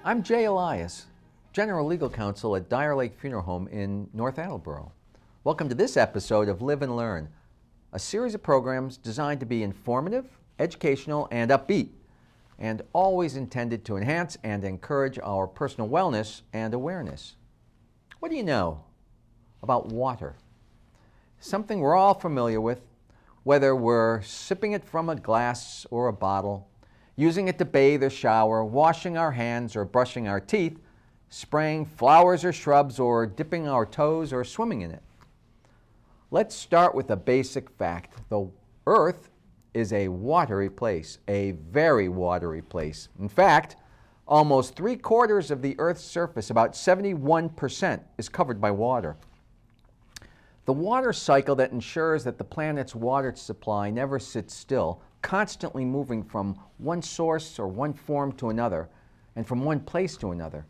I'm Jay Elias, General Legal Counsel at Dyer Lake Funeral Home in North Attleboro. Welcome to this episode of Live and Learn, a series of programs designed to be informative, educational, and upbeat, and always intended to enhance and encourage our personal wellness and awareness. What do you know about water? Something we're all familiar with, whether we're sipping it from a glass or a bottle, using it to bathe or shower, washing our hands or brushing our teeth, spraying flowers or shrubs, or dipping our toes or swimming in it. Let's start with a basic fact. The Earth is a watery place, a very watery place. In fact, almost 3/4 of the Earth's surface, about 71%, is covered by water. The water cycle that ensures that the planet's water supply never sits still, constantly moving from one source or one form to another, and from one place to another.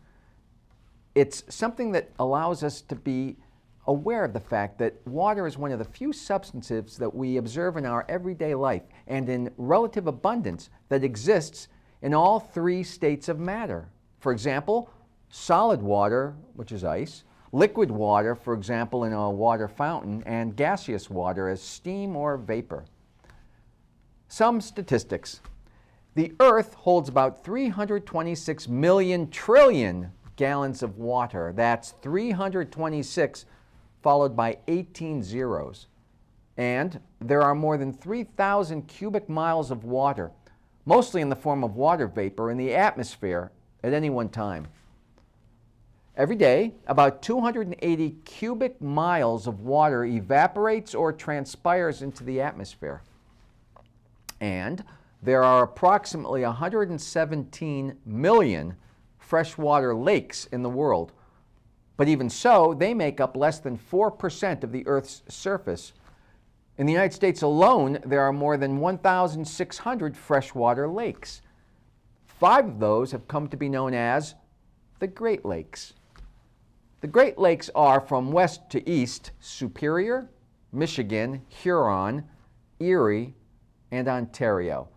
It's something that allows us to be aware of the fact that water is one of the few substances that we observe in our everyday life and in relative abundance that exists in all three states of matter. For example, solid water, which is ice, liquid water, for example, in a water fountain, and gaseous water as steam or vapor. Some statistics. The Earth holds about 326 million trillion gallons of water. That's 326 followed by 18 zeros. And there are more than 3,000 cubic miles of water, mostly in the form of water vapor, in the atmosphere at any one time. Every day, about 280 cubic miles of water evaporates or transpires into the atmosphere. And there are approximately 117 million freshwater lakes in the world. But even so, they make up less than 4% of the Earth's surface. In the United States alone, there are more than 1,600 freshwater lakes. 5 of those have come to be known as the Great Lakes. The Great Lakes are, from west to east, Superior, Michigan, Huron, Erie, and Ontario.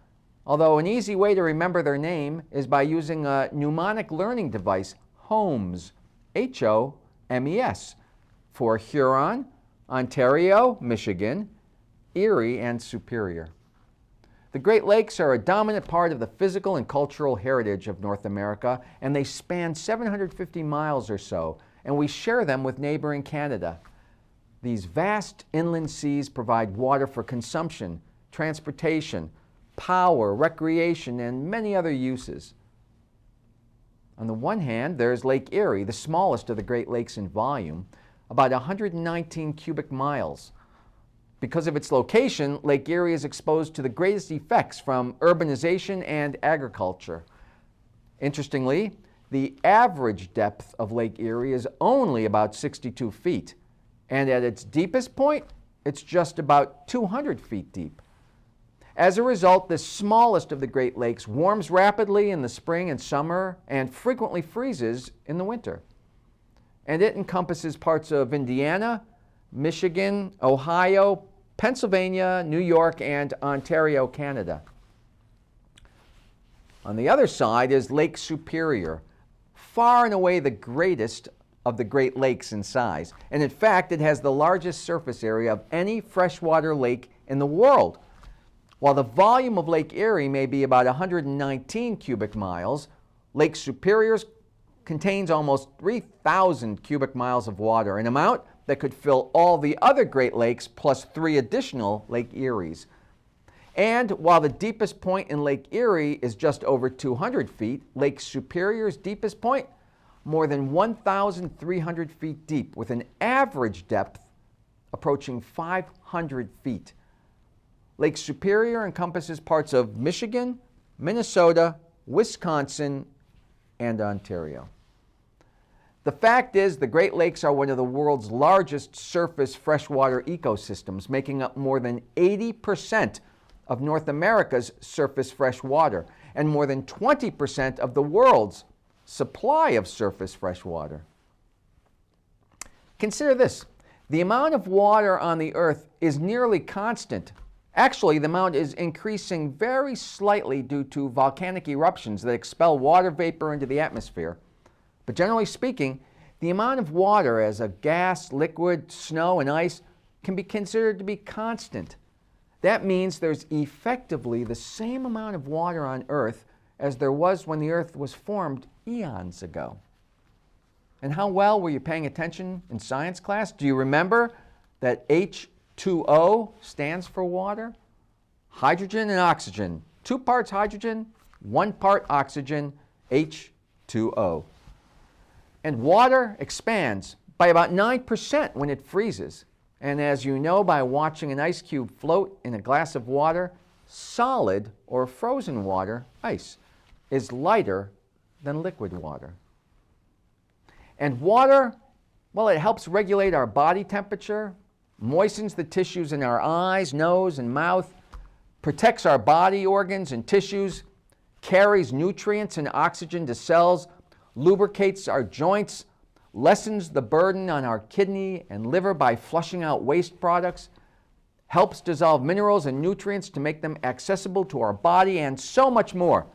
Although an easy way to remember their name is by using a mnemonic learning device, HOMES, H-O-M-E-S, for Huron, Ontario, Michigan, Erie, and Superior. The Great Lakes are a dominant part of the physical and cultural heritage of North America, and they span 750 miles or so, and we share them with neighboring Canada. These vast inland seas provide water for consumption, transportation, power, recreation, and many other uses. On the one hand, there's Lake Erie, the smallest of the Great Lakes in volume, about 119 cubic miles. Because of its location, Lake Erie is exposed to the greatest effects from urbanization and agriculture. Interestingly, the average depth of Lake Erie is only about 62 feet, and at its deepest point, it's just about 200 feet deep. As a result, the smallest of the Great Lakes warms rapidly in the spring and summer and frequently freezes in the winter. And it encompasses parts of Indiana, Michigan, Ohio, Pennsylvania, New York, and Ontario, Canada. On the other side is Lake Superior, far and away the greatest of the Great Lakes in size. And in fact, it has the largest surface area of any freshwater lake in the world. While the volume of Lake Erie may be about 119 cubic miles, Lake Superior contains almost 3,000 cubic miles of water, an amount that could fill all the other Great Lakes plus 3 additional Lake Eries. And while the deepest point in Lake Erie is just over 200 feet, Lake Superior's deepest point, more than 1,300 feet deep, with an average depth approaching 500 feet. Lake Superior encompasses parts of Michigan, Minnesota, Wisconsin, and Ontario. The fact is, the Great Lakes are one of the world's largest surface freshwater ecosystems, making up more than 80% of North America's surface fresh water and more than 20% of the world's supply of surface fresh water. Consider this. The amount of water on the Earth is nearly constant Actually, the amount is increasing very slightly due to volcanic eruptions that expel water vapor into the atmosphere. But generally speaking, the amount of water as a gas, liquid, snow, and ice can be considered to be constant. That means there's effectively the same amount of water on Earth as there was when the Earth was formed eons ago. And how well were you paying attention in science class? Do you remember that H2O stands for water? Hydrogen and oxygen. 2 parts hydrogen, 1 part oxygen, H2O. And water expands by about 9% when it freezes. And as you know by watching an ice cube float in a glass of water, solid or frozen water, ice, is lighter than liquid water. And water, well, it helps regulate our body temperature, moistens the tissues in our eyes, nose, and mouth, protects our body organs and tissues, carries nutrients and oxygen to cells, lubricates our joints, lessens the burden on our kidney and liver by flushing out waste products, helps dissolve minerals and nutrients to make them accessible to our body, and so much more.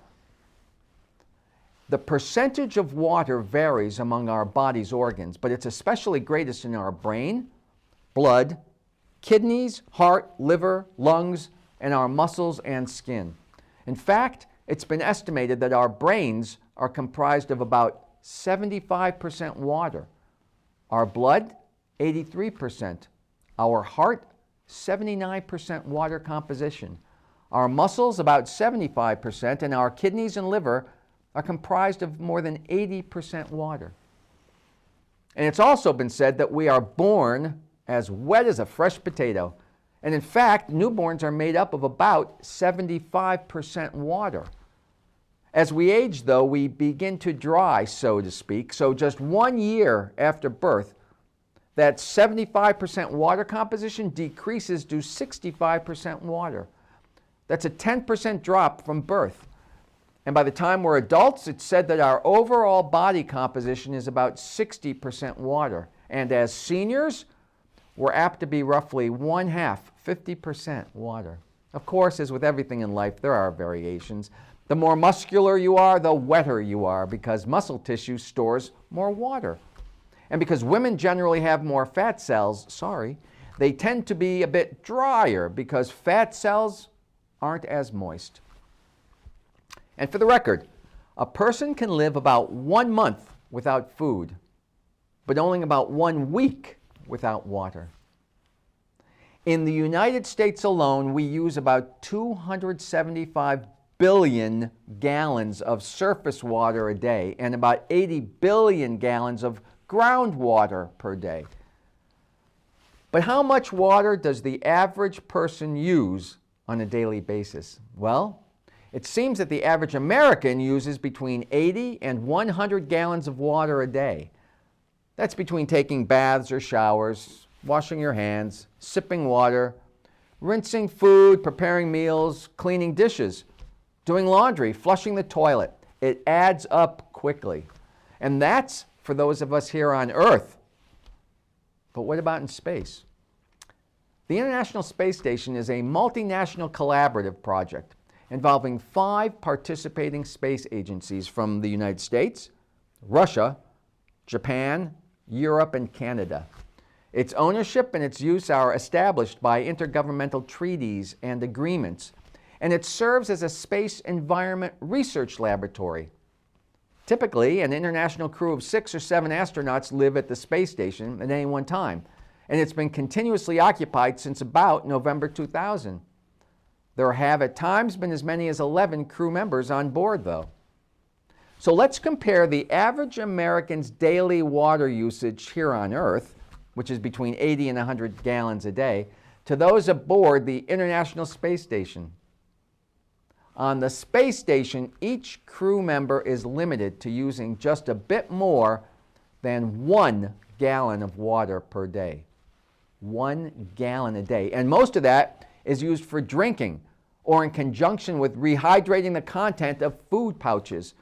The percentage of water varies among our body's organs, but it's especially greatest in our brain, blood, kidneys, heart, liver, lungs, and our muscles and skin. In fact, it's been estimated that our brains are comprised of about 75% water, our blood, 83%, our heart, 79% water composition, our muscles, about 75%, and our kidneys and liver are comprised of more than 80% water. And it's also been said that we are born as wet as a fresh potato. And in fact, newborns are made up of about 75% water. As we age, though, we begin to dry, so to speak. So just 1 year after birth, that 75% water composition decreases to 65% water. That's a 10% drop from birth. And by the time we're adults, it's said that our overall body composition is about 60% water. And as seniors, we're apt to be roughly 1/2, 50% water. Of course, as with everything in life, there are variations. The more muscular you are, the wetter you are, because muscle tissue stores more water. And because women generally have more fat cells, they tend to be a bit drier because fat cells aren't as moist. And for the record, a person can live about 1 month without food, but only about 1 week without water. In the United States alone, we use about 275 billion gallons of surface water a day and about 80 billion gallons of groundwater per day. But how much water does the average person use on a daily basis? Well, it seems that the average American uses between 80 and 100 gallons of water a day. That's between taking baths or showers, washing your hands, sipping water, rinsing food, preparing meals, cleaning dishes, doing laundry, flushing the toilet. It adds up quickly. And that's for those of us here on Earth. But what about in space? The International Space Station is a multinational collaborative project involving 5 participating space agencies from the United States, Russia, Japan, Europe, and Canada. Its ownership and its use are established by intergovernmental treaties and agreements, and it serves as a space environment research laboratory. Typically, an international crew of 6 or 7 astronauts live at the space station at any one time, and it's been continuously occupied since about November 2000. There have at times been as many as 11 crew members on board, though. So let's compare the average American's daily water usage here on Earth, which is between 80 and 100 gallons a day, to those aboard the International Space Station. On the space station, each crew member is limited to using just a bit more than 1 gallon of water per day. 1 gallon a day. And most of that is used for drinking or in conjunction with rehydrating the content of food pouches.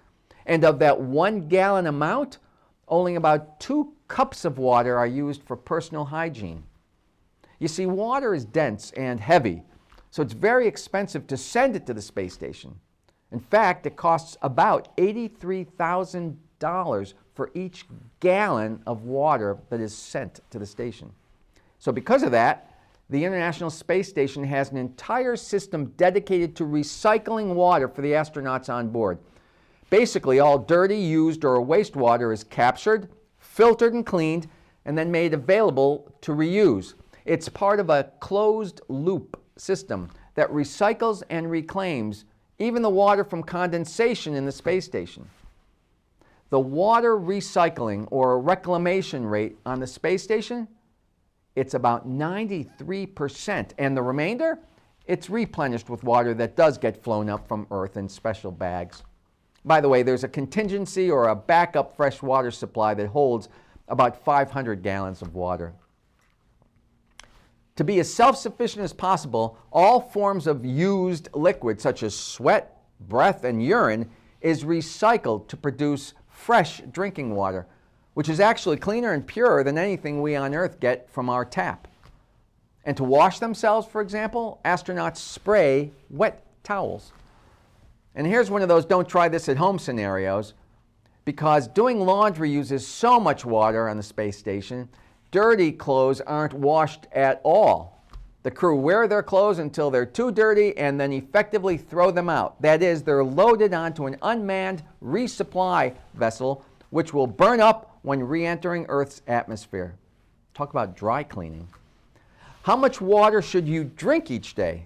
And of that 1 gallon amount, only about 2 cups of water are used for personal hygiene. You see, water is dense and heavy, So it's very expensive to send it to the space station. In fact, it costs about $83,000 for each gallon of water that is sent to the station. So because of that, the International Space Station has an entire system dedicated to recycling water for the astronauts on board. Basically, all dirty, used, or wastewater is captured, filtered, and cleaned, and then made available to reuse. It's part of a closed-loop system that recycles and reclaims even the water from condensation in the space station. The water recycling or reclamation rate on the space station, it's about 93%, and the remainder, it's replenished with water that does get flown up from Earth in special bags. By the way, there's a contingency or a backup fresh water supply that holds about 500 gallons of water. To be as self-sufficient as possible, all forms of used liquid such as sweat, breath, and urine is recycled to produce fresh drinking water, which is actually cleaner and purer than anything we on Earth get from our tap. And to wash themselves, for example, astronauts spray wet towels. And here's one of those don't try this at home scenarios. Because doing laundry uses so much water on the space station, dirty clothes aren't washed at all. The crew wear their clothes until they're too dirty and then effectively throw them out. That is, they're loaded onto an unmanned resupply vessel, which will burn up when re-entering Earth's atmosphere. Talk about dry cleaning. How much water should you drink each day?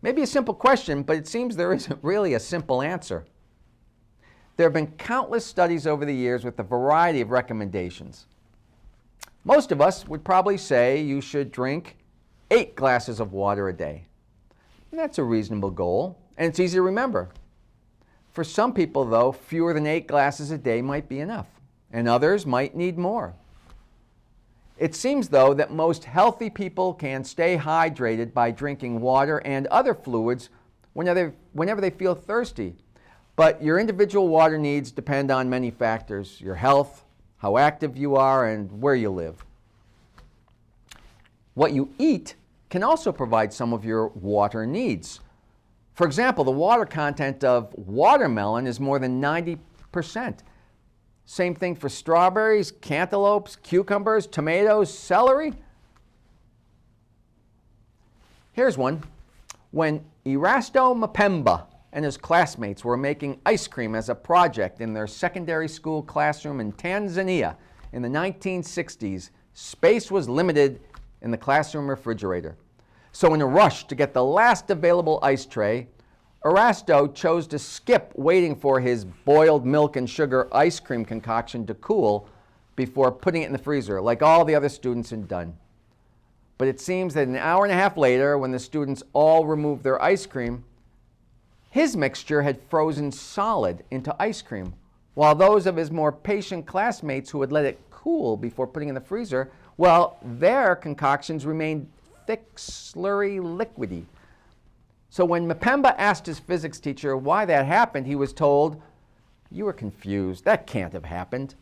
Maybe a simple question, but it seems there isn't really a simple answer. There have been countless studies over the years with a variety of recommendations. Most of us would probably say you should drink 8 glasses of water a day. And that's a reasonable goal, and it's easy to remember. For some people, though, fewer than 8 glasses a day might be enough, and others might need more. It seems, though, that most healthy people can stay hydrated by drinking water and other fluids whenever they feel thirsty. But your individual water needs depend on many factors: your health, how active you are, and where you live. What you eat can also provide some of your water needs. For example, the water content of watermelon is more than 90%. Same thing for strawberries, cantaloupes, cucumbers, tomatoes, celery. Here's one. When Erasto Mapemba and his classmates were making ice cream as a project in their secondary school classroom in Tanzania in the 1960s, space was limited in the classroom refrigerator. So in a rush to get the last available ice tray, Erasto chose to skip waiting for his boiled milk and sugar ice cream concoction to cool before putting it in the freezer, like all the other students had done. But it seems that an hour and a half later, when the students all removed their ice cream, his mixture had frozen solid into ice cream, while those of his more patient classmates who had let it cool before putting it in the freezer, well, their concoctions remained thick, slurry, liquidy. So when Mapemba asked his physics teacher why that happened, he was told, "You were confused. That can't have happened."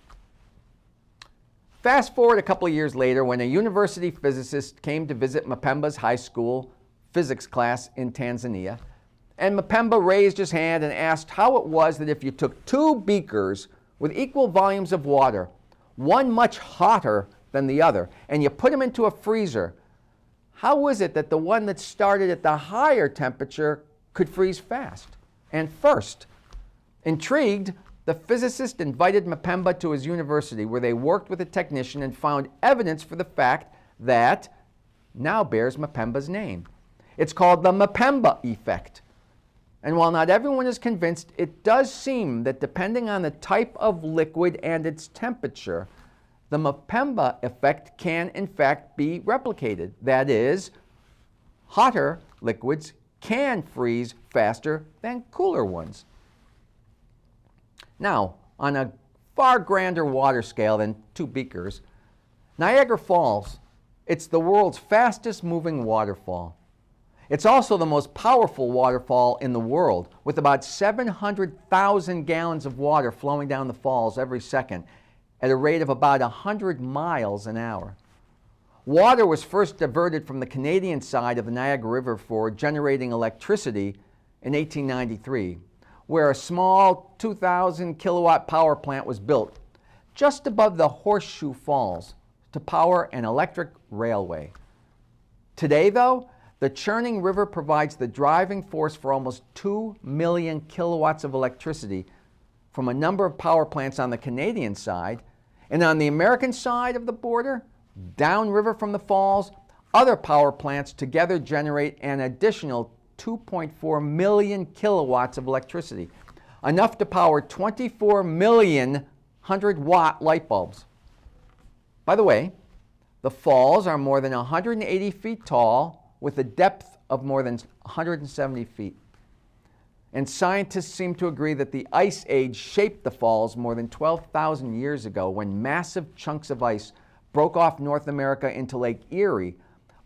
Fast forward a couple of years later, when a university physicist came to visit Mapemba's high school physics class in Tanzania, and Mapemba raised his hand and asked how it was that if you took 2 beakers with equal volumes of water, one much hotter than the other, and you put them into a freezer, how was it that the one that started at the higher temperature could freeze fast and first? Intrigued, the physicist invited Mapemba to his university, where they worked with a technician and found evidence for the fact that now bears Mapemba's name. It's called the Mapemba Effect. And while not everyone is convinced, it does seem that depending on the type of liquid and its temperature, the Mapemba effect can in fact be replicated. That is, hotter liquids can freeze faster than cooler ones. Now, on a far grander water scale than 2 beakers, Niagara Falls, it's the world's fastest moving waterfall. It's also the most powerful waterfall in the world, with about 700,000 gallons of water flowing down the falls every second at a rate of about 100 miles an hour. Water was first diverted from the Canadian side of the Niagara River for generating electricity in 1893, where a small 2,000 kilowatt power plant was built just above the Horseshoe Falls to power an electric railway. Today, though, the churning river provides the driving force for almost 2 million kilowatts of electricity from a number of power plants on the Canadian side, and on the American side of the border, downriver from the falls, other power plants together generate an additional 2.4 million kilowatts of electricity, enough to power 24 million 100-watt light bulbs. By the way, the falls are more than 180 feet tall with a depth of more than 170 feet. And scientists seem to agree that the Ice Age shaped the falls more than 12,000 years ago when massive chunks of ice broke off North America into Lake Erie,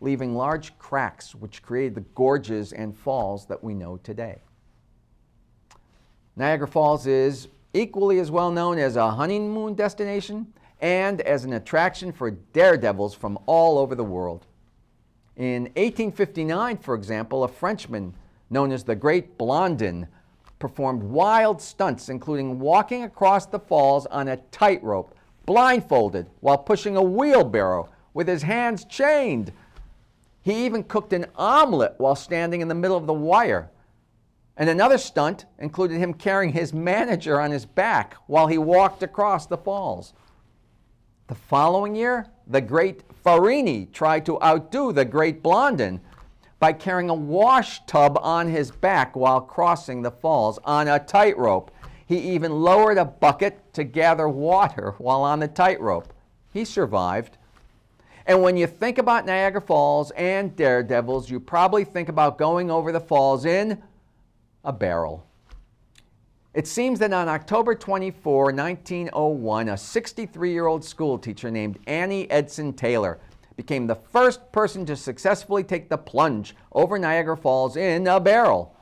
leaving large cracks which created the gorges and falls that we know today. Niagara Falls is equally as well known as a honeymoon destination and as an attraction for daredevils from all over the world. In 1859, for example, a Frenchman known as the Great Blondin performed wild stunts, including walking across the falls on a tightrope, blindfolded, while pushing a wheelbarrow with his hands chained. He even cooked an omelet while standing in the middle of the wire. And another stunt included him carrying his manager on his back while he walked across the falls. The following year, the Great Farini tried to outdo the Great Blondin by carrying a wash tub on his back while crossing the falls on a tightrope. He even lowered a bucket to gather water while on the tightrope. He survived. And when you think about Niagara Falls and daredevils, you probably think about going over the falls in a barrel. It seems that on October 24, 1901, a 63-year-old schoolteacher named Annie Edson Taylor became the first person to successfully take the plunge over Niagara Falls in a barrel.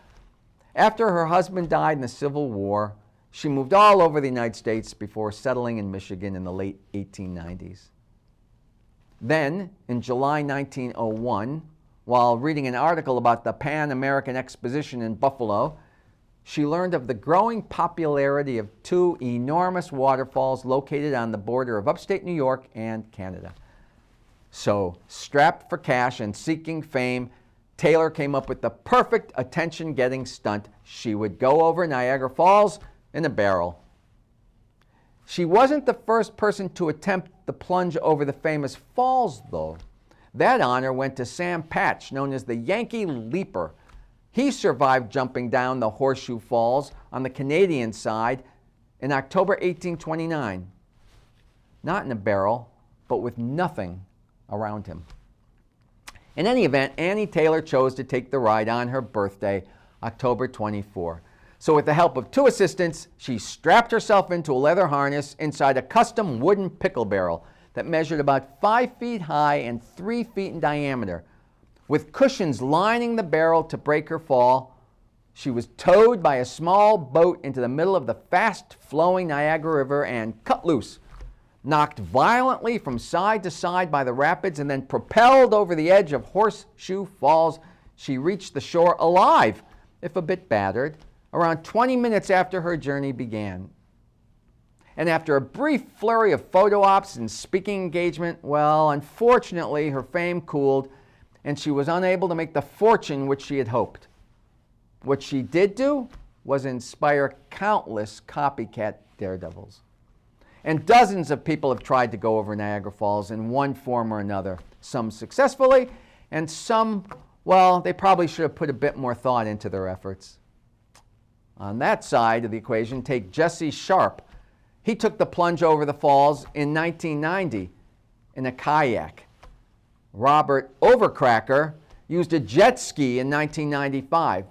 After her husband died in the Civil War, she moved all over the United States before settling in Michigan in the late 1890s. Then, in July 1901, while reading an article about the Pan American Exposition in Buffalo, she learned of the growing popularity of two enormous waterfalls located on the border of upstate New York and Canada. So, strapped for cash and seeking fame, Taylor came up with the perfect attention-getting stunt. She would go over Niagara Falls in a barrel. She wasn't the first person to attempt the plunge over the famous falls, though. That honor went to Sam Patch, known as the Yankee Leaper. He survived jumping down the Horseshoe Falls on the Canadian side in October 1829. Not in a barrel, but with nothing around him. In any event, Annie Taylor chose to take the ride on her birthday, October 24. So with the help of two assistants, she strapped herself into a leather harness inside a custom wooden pickle barrel that measured about 5 feet high and 3 feet in diameter. With cushions lining the barrel to break her fall, she was towed by a small boat into the middle of the fast-flowing Niagara River and cut loose, knocked violently from side to side by the rapids, and then propelled over the edge of Horseshoe Falls. She reached the shore alive, if a bit battered, around 20 minutes after her journey began. And after a brief flurry of photo ops and speaking engagement, well, unfortunately, her fame cooled, and she was unable to make the fortune which she had hoped. What she did do was inspire countless copycat daredevils. And dozens of people have tried to go over Niagara Falls in one form or another, some successfully, and some, well, they probably should have put a bit more thought into their efforts. On that side of the equation, take Jesse Sharp. He took the plunge over the falls in 1990 in a kayak. Robert Overcracker used a jet ski in 1995.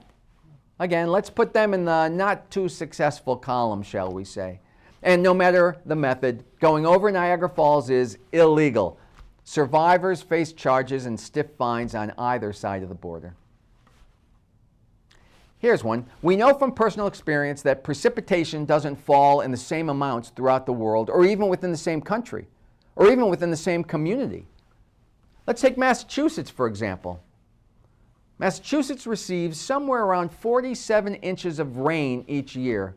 Again, let's put them in the not too successful column, shall we say. And no matter the method, going over Niagara Falls is illegal. Survivors face charges and stiff fines on either side of the border. Here's one. We know from personal experience that precipitation doesn't fall in the same amounts throughout the world, or even within the same country, or even within the same community. Let's take Massachusetts, for example. Massachusetts receives somewhere around 47 inches of rain each year,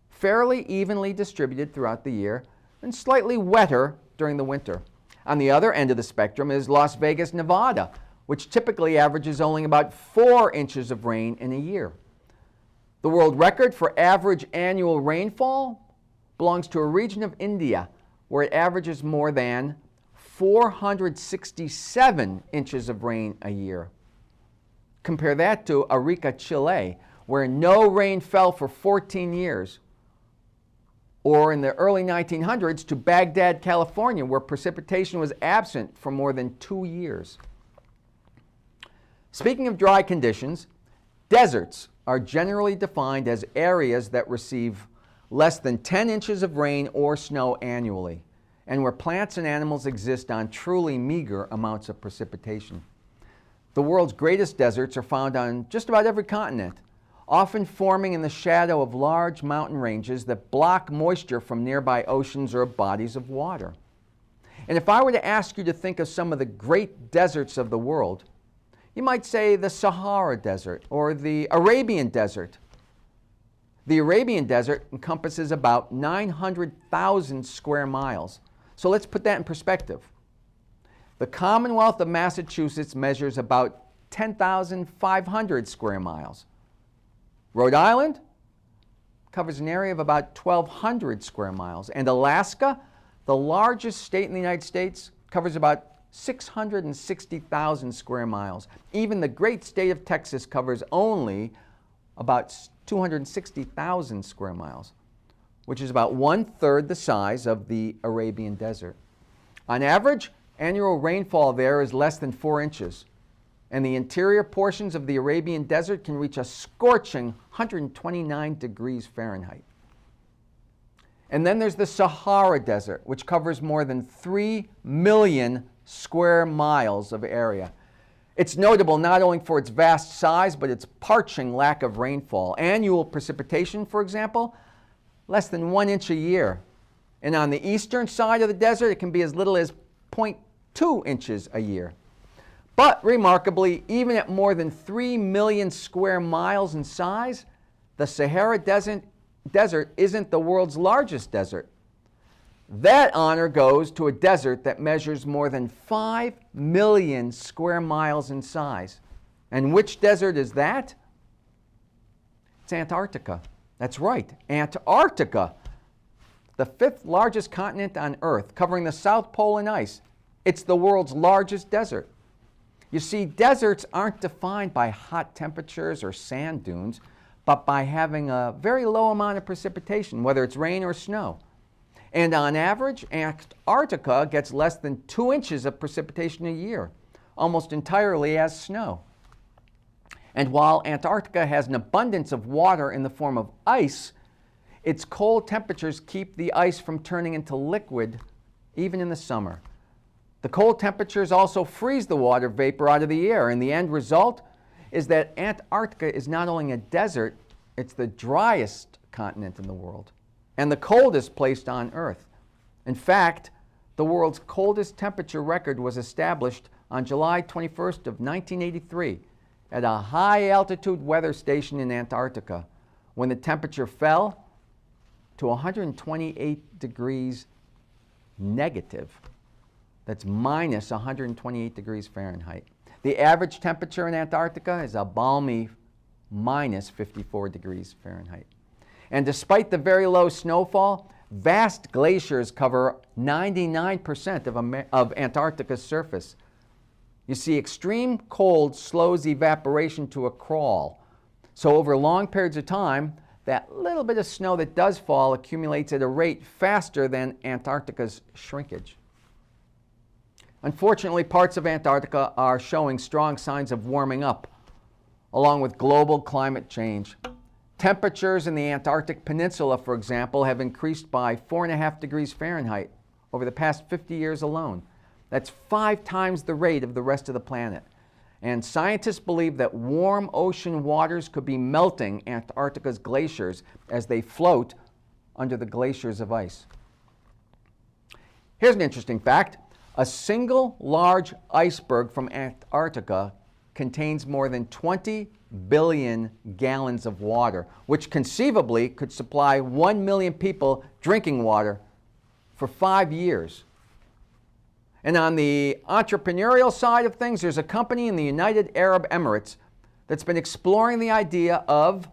fairly evenly distributed throughout the year, and slightly wetter during the winter. On the other end of the spectrum is Las Vegas, Nevada, which typically averages only about 4 inches of rain in a year. The world record for average annual rainfall belongs to a region of India where it averages more than 467 inches of rain a year. Compare that to Arica, Chile, where no rain fell for 14 years. Or in the early 1900s to Baghdad, California, where precipitation was absent for more than 2 years. Speaking of dry conditions, deserts are generally defined as areas that receive less than 10 inches of rain or snow annually, and where plants and animals exist on truly meager amounts of precipitation. The world's greatest deserts are found on just about every continent, often forming in the shadow of large mountain ranges that block moisture from nearby oceans or bodies of water. And if I were to ask you to think of some of the great deserts of the world, you might say the Sahara Desert or the Arabian Desert. The Arabian Desert encompasses about 900,000 square miles. So let's put that in perspective. The Commonwealth of Massachusetts measures about 10,500 square miles. Rhode Island covers an area of about 1,200 square miles. And Alaska, the largest state in the United States, covers about 660,000 square miles. Even the great state of Texas covers only about 260,000 square miles, which is about 1/3 the size of the Arabian Desert. On average, annual rainfall there is less than 4 inches, and the interior portions of the Arabian Desert can reach a scorching 129 degrees Fahrenheit. And then there's the Sahara Desert, which covers more than 3 million square miles of area. It's notable not only for its vast size, but its parching lack of rainfall. Annual precipitation, for example, less than 1 inch a year. And on the eastern side of the desert, it can be as little as 0.2 inches a year. But remarkably, even at more than 3 million square miles in size, the Sahara Desert isn't the world's largest desert. That honor goes to a desert that measures more than 5 million square miles in size. And which desert is that? It's Antarctica. That's right, Antarctica, the 5th largest continent on Earth, covering the South Pole in ice. It's the world's largest desert. You see, deserts aren't defined by hot temperatures or sand dunes, but by having a very low amount of precipitation, whether it's rain or snow. And on average, Antarctica gets less than 2 inches of precipitation a year, almost entirely as snow. And while Antarctica has an abundance of water in the form of ice, its cold temperatures keep the ice from turning into liquid even in the summer. The cold temperatures also freeze the water vapor out of the air, and the end result is that Antarctica is not only a desert, it's the driest continent in the world and the coldest place on Earth. In fact, the world's coldest temperature record was established on July 21st of 1983 at a high-altitude weather station in Antarctica, when the temperature fell to 128 degrees negative. That's minus 128 degrees Fahrenheit. The average temperature in Antarctica is a balmy minus 54 degrees Fahrenheit. And despite the very low snowfall, vast glaciers cover 99% of Antarctica's surface. You see, extreme cold slows evaporation to a crawl. So over long periods of time, that little bit of snow that does fall accumulates at a rate faster than Antarctica's shrinkage. Unfortunately, parts of Antarctica are showing strong signs of warming up, along with global climate change. Temperatures in the Antarctic Peninsula, for example, have increased by 4.5 degrees Fahrenheit over the past 50 years alone. That's 5 times the rate of the rest of the planet. And scientists believe that warm ocean waters could be melting Antarctica's glaciers as they float under the glaciers of ice. Here's an interesting fact. A single large iceberg from Antarctica contains more than 20 billion gallons of water, which conceivably could supply 1 million people drinking water for 5 years. And on the entrepreneurial side of things, there's a company in the United Arab Emirates that's been exploring the idea of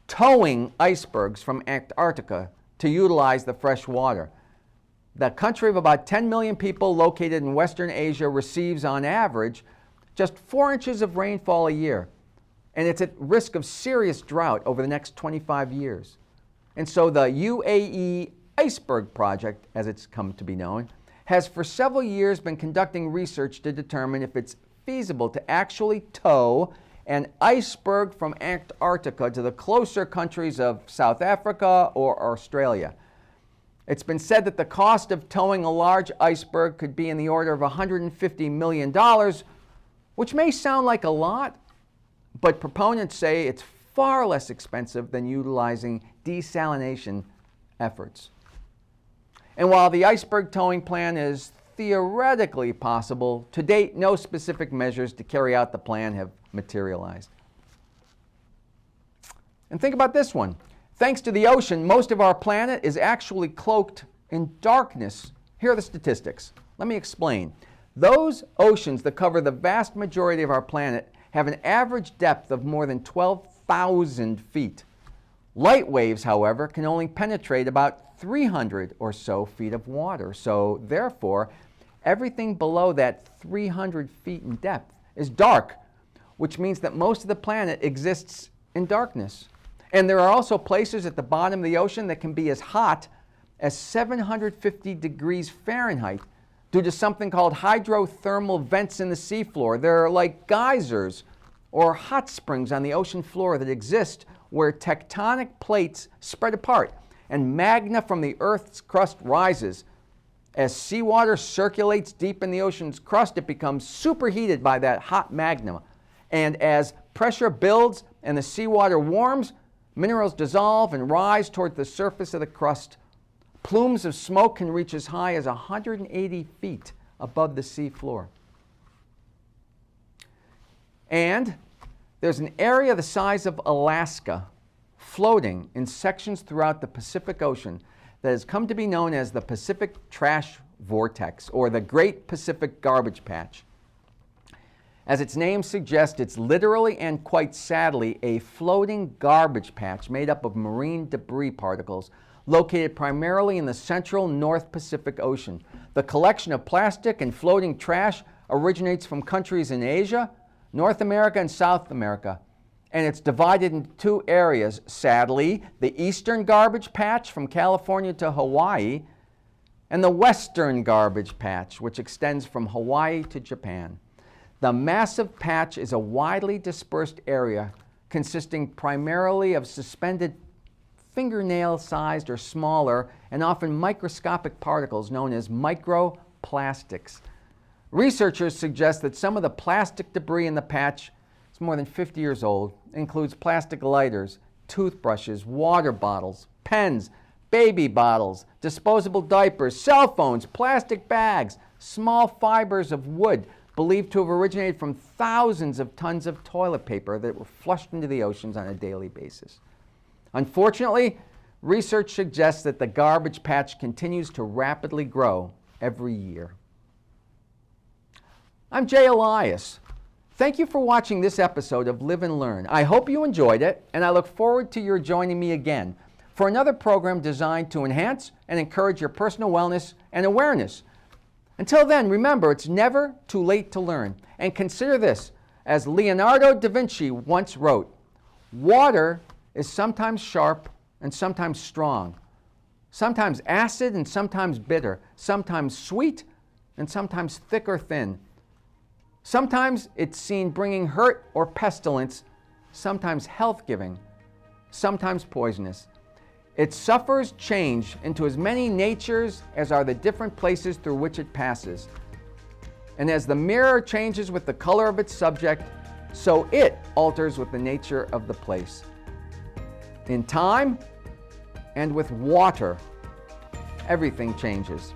towing icebergs from Antarctica to utilize the fresh water. The country of about 10 million people located in Western Asia receives on average just 4 inches of rainfall a year, and it's at risk of serious drought over the next 25 years. And so the UAE Iceberg Project, as it's come to be known, has for several years been conducting research to determine if it's feasible to actually tow an iceberg from Antarctica to the closer countries of South Africa or Australia. It's been said that the cost of towing a large iceberg could be in the order of $150 million, which may sound like a lot, but proponents say it's far less expensive than utilizing desalination efforts. And while the iceberg towing plan is theoretically possible, to date no specific measures to carry out the plan have materialized. And think about this one. Thanks to the ocean, most of our planet is actually cloaked in darkness. Here are the statistics. Let me explain. Those oceans that cover the vast majority of our planet have an average depth of more than 12,000 feet. Light waves, however, can only penetrate about 300 or so feet of water. So therefore, everything below that 300 feet in depth is dark, which means that most of the planet exists in darkness. And there are also places at the bottom of the ocean that can be as hot as 750 degrees Fahrenheit due to something called hydrothermal vents in the seafloor. They're like geysers or hot springs on the ocean floor that exist where tectonic plates spread apart and magma from the Earth's crust rises. As seawater circulates deep in the ocean's crust, it becomes superheated by that hot magma. And as pressure builds and the seawater warms, minerals dissolve and rise toward the surface of the crust. Plumes of smoke can reach as high as 180 feet above the sea floor. And there's an area the size of Alaska floating in sections throughout the Pacific Ocean that has come to be known as the Pacific Trash Vortex, or the Great Pacific Garbage Patch. As its name suggests, it's literally and quite sadly a floating garbage patch made up of marine debris particles located primarily in the central North Pacific Ocean. The collection of plastic and floating trash originates from countries in Asia, North America, and South America. And it's divided into 2 areas, sadly, the eastern garbage patch from California to Hawaii, and the western garbage patch, which extends from Hawaii to Japan. The massive patch is a widely dispersed area consisting primarily of suspended fingernail-sized or smaller and often microscopic particles known as microplastics. Researchers suggest that some of the plastic debris in the patch is more than 50 years old. It includes plastic lighters, toothbrushes, water bottles, pens, baby bottles, disposable diapers, cell phones, plastic bags, small fibers of wood, believed to have originated from thousands of tons of toilet paper that were flushed into the oceans on a daily basis. Unfortunately, research suggests that the garbage patch continues to rapidly grow every year. I'm Jay Elias. Thank you for watching this episode of Live and Learn. I hope you enjoyed it, and I look forward to your joining me again for another program designed to enhance and encourage your personal wellness and awareness. Until then, remember, it's never too late to learn. And consider this, as Leonardo da Vinci once wrote, water is sometimes sharp and sometimes strong, sometimes acid and sometimes bitter, sometimes sweet and sometimes thick or thin. Sometimes it's seen bringing hurt or pestilence, sometimes health-giving, sometimes poisonous. It suffers change into as many natures as are the different places through which it passes. And as the mirror changes with the color of its subject, so it alters with the nature of the place. In time and with water, everything changes.